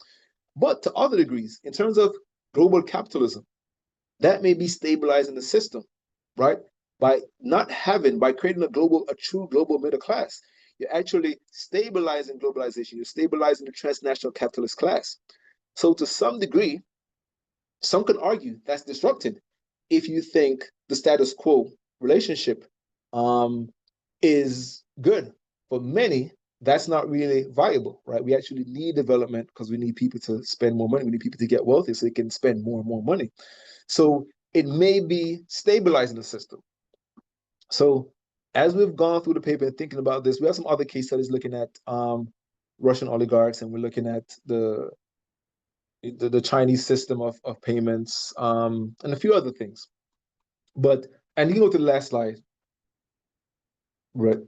B: But to other degrees, in terms of global capitalism, that may be stabilizing the system, right? By creating a true global middle class, you're actually stabilizing globalization. You're stabilizing the transnational capitalist class. So to some degree, some could argue that's disrupted if you think the status quo relationship is good. For many, that's not really viable, right? We actually need development because we need people to spend more money. We need people to get wealthy so they can spend more and more money. So it may be stabilizing the system. So as we've gone through the paper and thinking about this, we have some other case studies looking at Russian oligarchs, and we're looking at the Chinese system of payments, and a few other things. But, and you go to the last slide, right?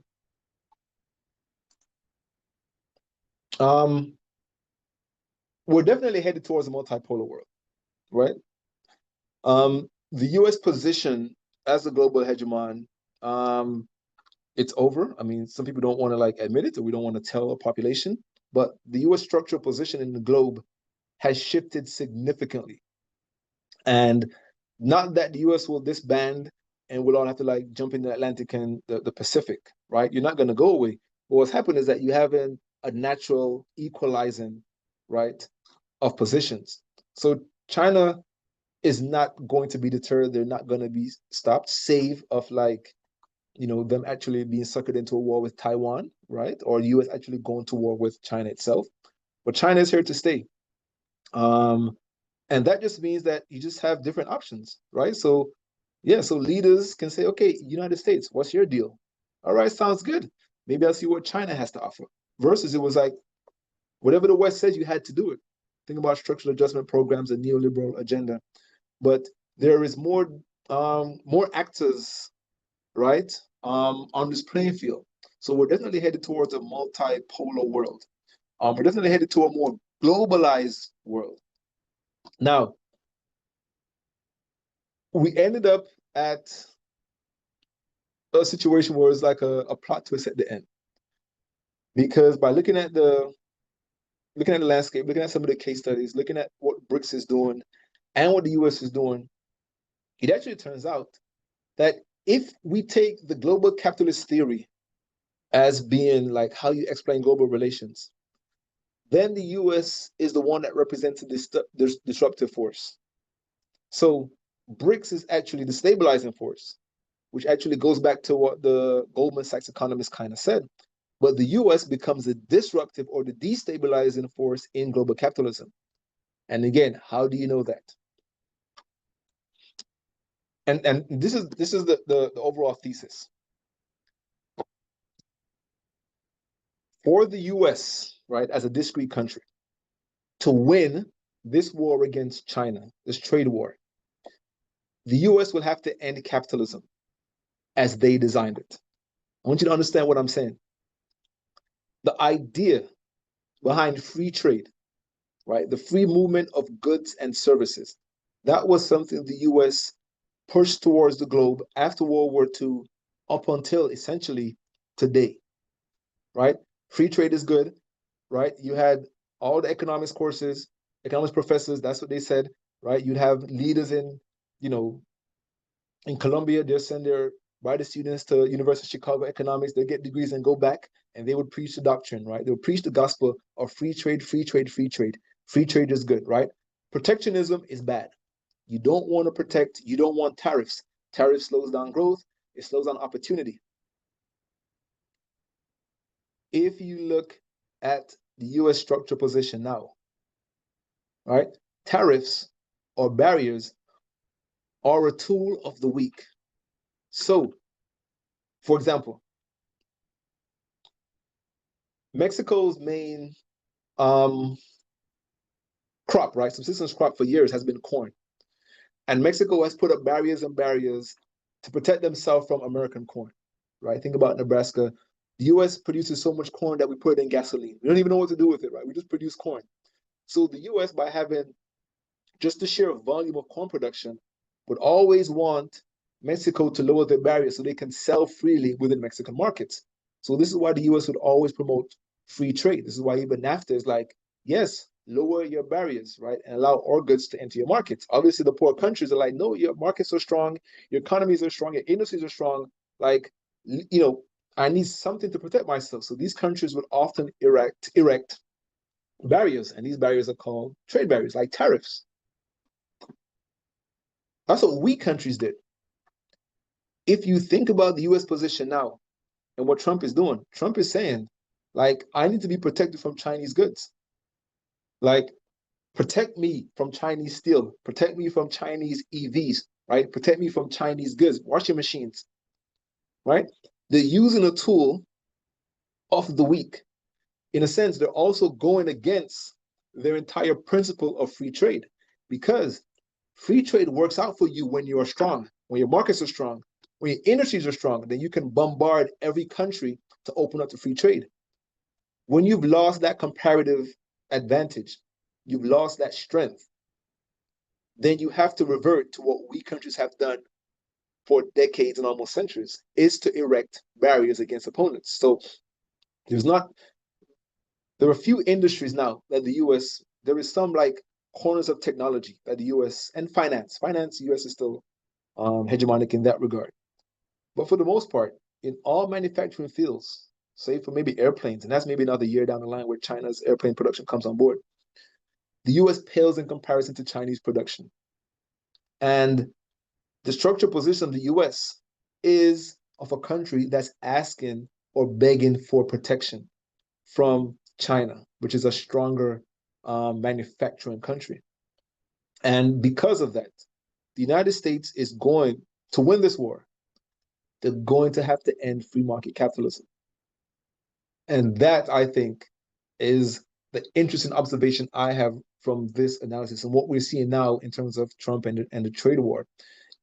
B: We're definitely headed towards a multipolar world, right? The US position as a global hegemon, it's over. I mean, some people don't want to like admit it, or we don't want to tell a population, but the US structural position in the globe has shifted significantly. And not that the US will disband and we'll all have to like jump in the Atlantic and the Pacific, right? You're not going to go away. But what's happened is that you have a natural equalizing, right, of positions. So China is not going to be deterred. They're not going to be stopped, save of like, them actually being suckered into a war with Taiwan, right? Or the US actually going to war with China itself. But China is here to stay. And that just means that you just have different options, right? So, yeah, so leaders can say, okay, United States, what's your deal? All right, sounds good. Maybe I'll see what China has to offer. Versus it was like, whatever the West says, you had to do it. Think about structural adjustment programs, a neoliberal agenda. But there is more actors, right, on this playing field. So we're definitely headed towards a multipolar world. We're definitely headed to a more globalized world. Now, we ended up at a situation where it's like a plot twist at the end. Because by looking at the landscape, looking at some of the case studies, looking at what BRICS is doing and what the US is doing, it actually turns out that if we take the global capitalist theory as being like how you explain global relations, then the US is the one that represents this disruptive force. So BRICS is actually the stabilizing force, which actually goes back to what the Goldman Sachs economist kind of said. But the US becomes the disruptive or the destabilizing force in global capitalism. And again, how do you know that? And this is the overall thesis. For the US, right, as a discrete country, to win this war against China, this trade war, the US will have to end capitalism as they designed it. I want you to understand what I'm saying. The idea behind free trade, right, the free movement of goods and services, that was something the US pushed towards the globe after World War II up until essentially today, right? Free trade is good, right? You had all the economics courses, economics professors, that's what they said, right? You'd have leaders you know, in Columbia, they'll send their brightest students to University of Chicago economics, they get degrees and go back and they would preach the doctrine, right? They would preach the gospel of free trade, free trade, free trade. Free trade is good, right? Protectionism is bad. You don't want to protect, you don't want tariffs. Tariff slows down growth, it slows down opportunity. If you look at the US structure position now, right? Tariffs or barriers are a tool of the weak. So, for example, Mexico's main crop, right? Subsistence crop for years has been corn. And Mexico has put up barriers and barriers to protect themselves from American corn, right? Think about Nebraska. The US produces so much corn that we put it in gasoline. We don't even know what to do with it, right? We just produce corn. So the US, by having just the sheer volume of corn production, would always want Mexico to lower their barriers so they can sell freely within Mexican markets. So this is why the US would always promote free trade. This is why even NAFTA is like, yes, lower your barriers, right? And allow all goods to enter your markets. Obviously, the poor countries are like, no, your markets are strong, your economies are strong, your industries are strong. Like, I need something to protect myself. So these countries would often erect barriers, and these barriers are called trade barriers, like tariffs. That's what weak countries did. If you think about the US position now and what Trump is doing, Trump is saying, like, I need to be protected from Chinese goods. Like, protect me from Chinese steel, protect me from Chinese EVs, right? Protect me from Chinese goods, washing machines, right? They're using a tool of the weak. In a sense, they're also going against their entire principle of free trade, because free trade works out for you when you are strong, when your markets are strong, when your industries are strong, then you can bombard every country to open up to free trade. When you've lost that comparative advantage, you've lost that strength, then you have to revert to what we countries have done for decades and almost centuries, is to erect barriers against opponents. So there's not there are a few industries now that the US, there is some like corners of technology that the US and finance, US is still hegemonic in that regard. But for the most part, in all manufacturing fields, save for maybe airplanes, and that's maybe another year down the line where China's airplane production comes on board, the US pales in comparison to Chinese production. And the structural position of the US is of a country that's asking or begging for protection from China, which is a stronger manufacturing country. And because of that, the United States is going to win this war. They're going to have to end free market capitalism. And that, I think, is the interesting observation I have from this analysis. And what we're seeing now in terms of Trump and the trade war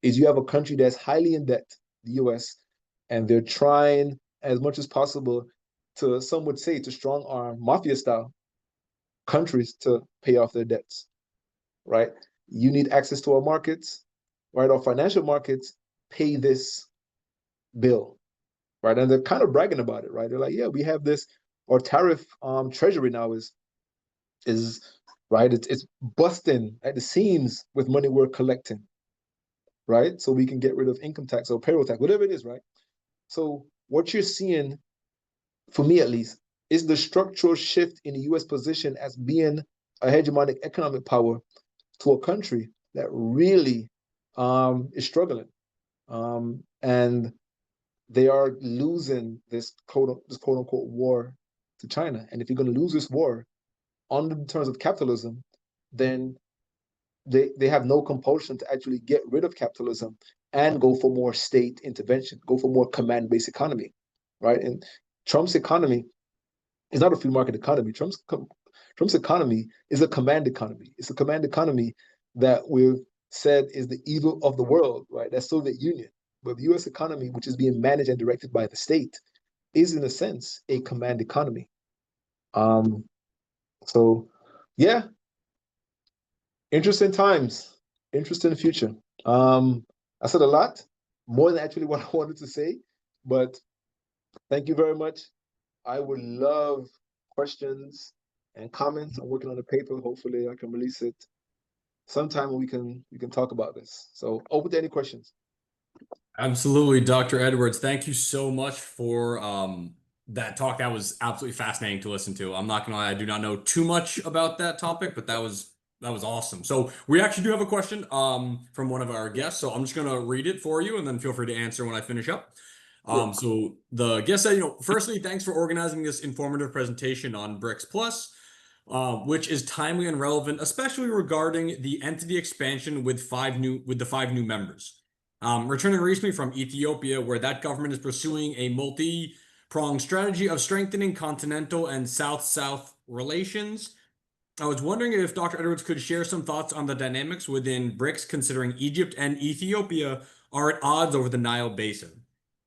B: is you have a country that's highly in debt, the US, and they're trying as much as possible to, some would say, to strong arm mafia style countries to pay off their debts, right? You need access to our markets, right? Our financial markets pay this bill, right? And they're kind of bragging about it, right? They're like, yeah, we have this. Our tariff treasury now is right. It's busting at the seams with money we're collecting, right? So we can get rid of income tax or payroll tax, whatever it is, right? So what you're seeing, for me at least, is the structural shift in the US position as being a hegemonic economic power to a country that really is struggling. And they are losing this quote unquote war to China. And if you're going to lose this war on the terms of capitalism, then they have no compulsion to actually get rid of capitalism and go for more state intervention, go for more command-based economy, right? And Trump's economy is not a free market economy. Trump's economy is a command economy. It's a command economy that we've said is the evil of the world, right? That's Soviet Union. But the US economy, which is being managed and directed by the state, is in a sense a command economy. Um, so yeah, interesting times, interesting future. I said a lot, more than actually what I wanted to say, but thank you very much. I would love questions and comments. I'm working on a paper. Hopefully, I can release it sometime when we can talk about this. So, open to any questions.
A: Absolutely, Dr. Edwards. Thank you so much for that talk. That was absolutely fascinating to listen to. I'm not gonna lie, I do not know too much about that topic, but that was awesome. So we actually do have a question from one of our guests. So I'm just gonna read it for you, and then feel free to answer when I finish up.
B: Yeah.
A: So the guest said, firstly, thanks for organizing this informative presentation on BRICS Plus, which is timely and relevant, especially regarding the entity expansion with the five new members. Returning recently from Ethiopia, where that government is pursuing a multi-pronged strategy of strengthening continental and South-South relations. I was wondering if Dr. Edwards could share some thoughts on the dynamics within BRICS, considering Egypt and Ethiopia are at odds over the Nile Basin,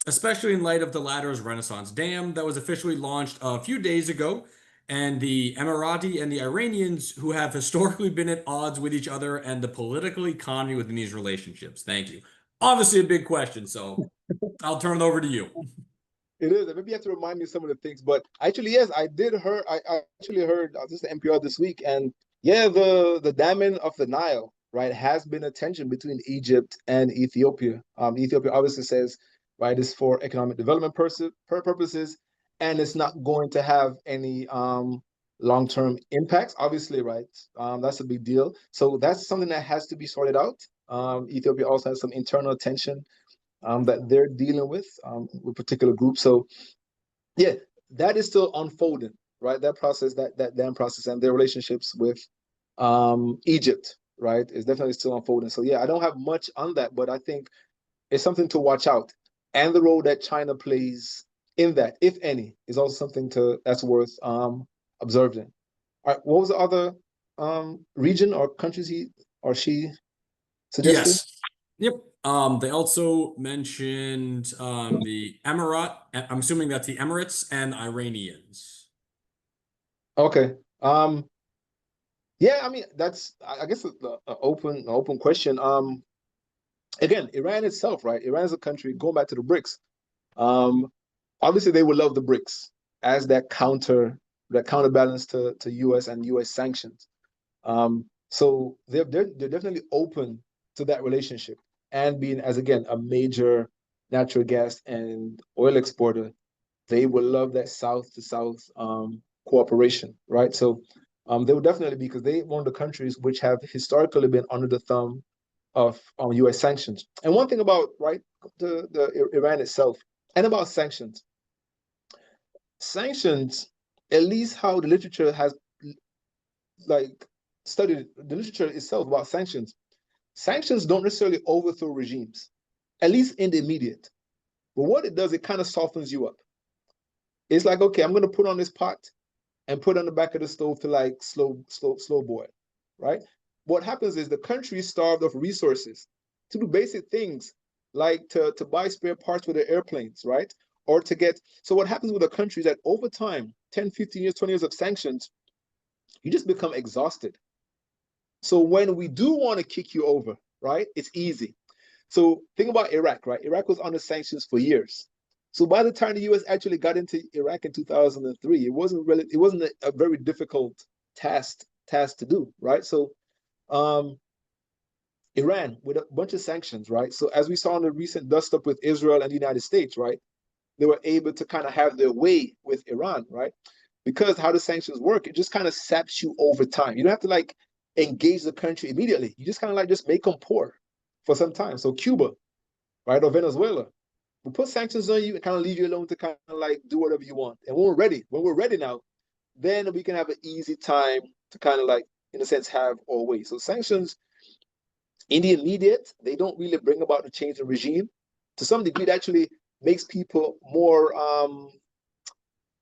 A: especially in light of the latter's Renaissance Dam that was officially launched a few days ago, and the Emirati and the Iranians, who have historically been at odds with each other, and the political economy within these relationships. Thank you. Obviously, a big question, so I'll turn it over to you.
B: It is. Maybe you have to remind me of some of the things, but actually, yes, I did heard. I actually heard this is NPR this week, and yeah, the damming of the Nile, right, has been a tension between Egypt and Ethiopia. Ethiopia obviously says, right, it's for economic development purposes, and it's not going to have any long-term impacts. Obviously, right, that's a big deal. So that's something that has to be sorted out. Ethiopia also has some internal tension that they're dealing with particular groups. So yeah, that is still unfolding, right? That process, that dam process, and their relationships with Egypt, right, is definitely still unfolding. So yeah, I don't have much on that, but I think it's something to watch out. and the role that China plays in that, if any, is also something that's worth observing. All right, what was the other region or countries he or she suggested?
A: Yes. Yep. They also mentioned the Emirat. I'm assuming that's the Emirates and Iranians.
B: Okay. Yeah, I mean that's I guess an open question. Again, Iran itself, right? Iran is a country going back to the BRICS. Um, Obviously they would love the BRICS as that counterbalance to US and US sanctions. So they're definitely open to that relationship and being as again a major natural gas and oil exporter, they will love that south to south cooperation, right? So they will definitely be because they one of the countries which have historically been under the thumb of U.S. sanctions. And one thing about right the Iran itself and about sanctions, at least how the literature has like studied the literature itself about sanctions. Sanctions don't necessarily overthrow regimes, at least in the immediate. But what it does, it kind of softens you up. It's like, okay, I'm gonna put on this pot and put on the back of the stove to like slow boil, right? What happens is the country is starved of resources to do basic things like to buy spare parts for their airplanes, right? Or to get so what happens with a country is that over time, 10, 15 years, 20 years of sanctions, you just become exhausted. So when we do want to kick you over, right, it's easy. So think about Iraq, right? Iraq was under sanctions for years. So by the time the U.S. actually got into Iraq in 2003, it wasn't a very difficult task to do, right? So um, Iran with a bunch of sanctions, right? So as we saw in the recent dust up with Israel and the United States, right? They were able to kind of have their way with Iran, right? Because how the sanctions work, it just kind of saps you over time. You don't have to like engage the country immediately. You just kind of like just make them poor for some time. So Cuba, right, or Venezuela, we put sanctions on you and kind of leave you alone to kind of like do whatever you want. And when we're ready now, then we can have an easy time to kind of like, in a sense, have our way. So sanctions in the immediate, they don't really bring about the change in regime. To some degree, it actually makes people more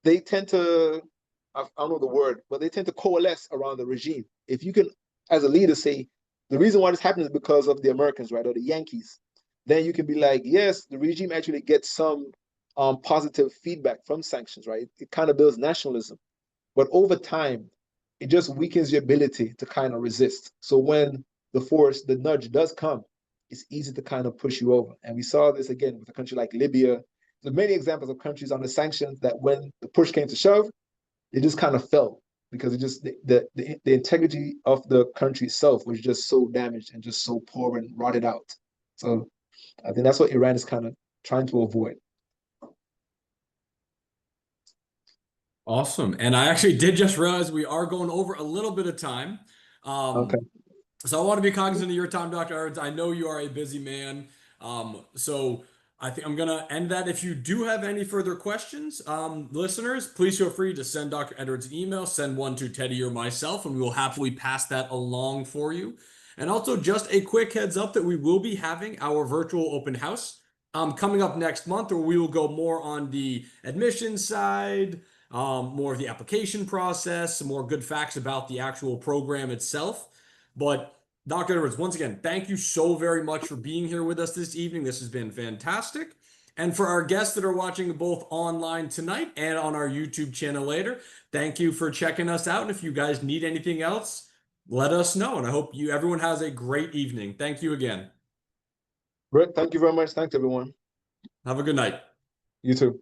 B: they tend to I don't know the word, but they tend to coalesce around the regime. If you can, as a leader, say the reason why this happens is because of the Americans, right, or the Yankees, then you can be like, yes, the regime actually gets some positive feedback from sanctions, right? It kind of builds nationalism, but over time, it just weakens your ability to kind of resist. So when the nudge does come, it's easy to kind of push you over. And we saw this again with a country like Libya. There's many examples of countries under sanctions that when the push came to shove, it just kind of fell because it just the integrity of the country itself was just so damaged and just so poor and rotted out. So I think that's what Iran is kind of trying to avoid.
A: Awesome. And I actually did just realize we are going over a little bit of time.
B: Okay.
A: So I want to be cognizant of your time, Dr. Edwards. I know you are a busy man. So I think I'm going to end that. If you do have any further questions, listeners, please feel free to send Dr. Edwards an email, send one to Teddy or myself, and we will happily pass that along for you. And also, just a quick heads up that we will be having our virtual open house coming up next month, where we will go more on the admission side, more of the application process, some more good facts about the actual program itself. But Dr. Edwards, once again, thank you so very much for being here with us this evening. This has been fantastic. And for our guests that are watching both online tonight and on our YouTube channel later, thank you for checking us out. And if you guys need anything else, let us know. And I hope everyone has a great evening. Thank you again.
B: Brett, thank you very much. Thanks, everyone.
A: Have a good night.
B: You too.